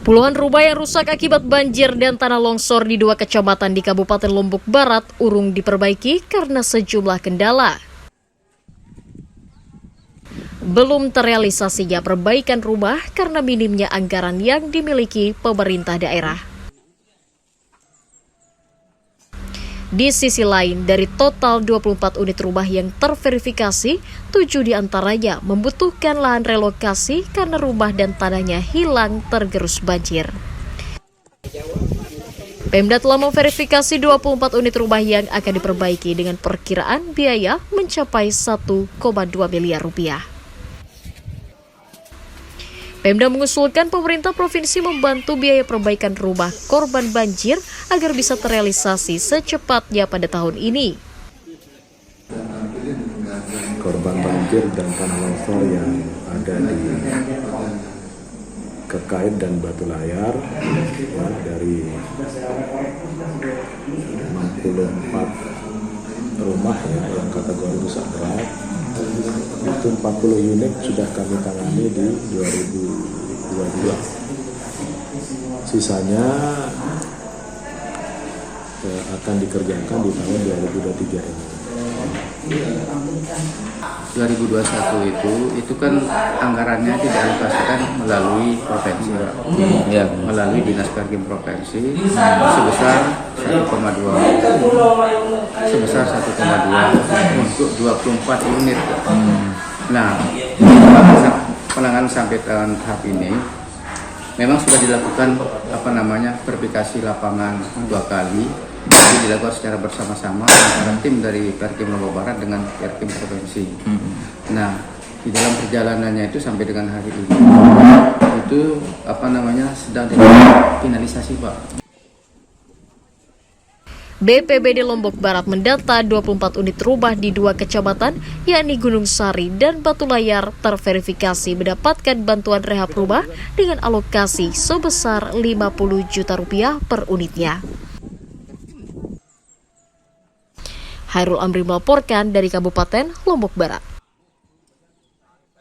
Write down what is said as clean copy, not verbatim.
Puluhan rumah yang rusak akibat banjir dan tanah longsor di 2 kecamatan di Kabupaten Lombok Barat urung diperbaiki karena sejumlah kendala. Belum terrealisasinya perbaikan rumah karena minimnya anggaran yang dimiliki pemerintah daerah. Di sisi lain, dari total 24 unit rumah yang terverifikasi, 7 diantaranya membutuhkan lahan relokasi karena rumah dan tanahnya hilang tergerus banjir. Pemda telah memverifikasi 24 unit rumah yang akan diperbaiki dengan perkiraan biaya mencapai 1,2 miliar rupiah. Pemda mengusulkan pemerintah provinsi membantu biaya perbaikan rumah korban banjir agar bisa terrealisasi secepatnya pada tahun ini. Korban banjir dan tanah longsor yang ada di Kekait dan Batu Layar ya, dari 64 rumah ya, yang kategori rusak berat, itu 40 unit sudah kami tangani di 2022. Sisanya akan dikerjakan di tahun 2023 ini. 2021 itu kan anggarannya tidak dialokasikan melalui provinsi, melalui Dinas Perkim Provinsi sebesar 1,2 untuk 24 unit. Nah, penanganan sampai tahap ini memang sudah dilakukan verifikasi lapangan 2 kali. Jadi dilakukan secara bersama-sama antara tim dari Perkim Lombok Barat dengan Perkim Provinsi. Nah, di dalam perjalanannya itu sampai dengan hari ini itu sedang dilakukan finalisasi, Pak. BPBD Lombok Barat mendata 24 unit rumah di 2 kecamatan, yakni Gunung Sari dan Batu Layar, terverifikasi mendapatkan bantuan rehab rumah dengan alokasi sebesar 50 juta rupiah per unitnya. Hairul Amri melaporkan dari Kabupaten Lombok Barat.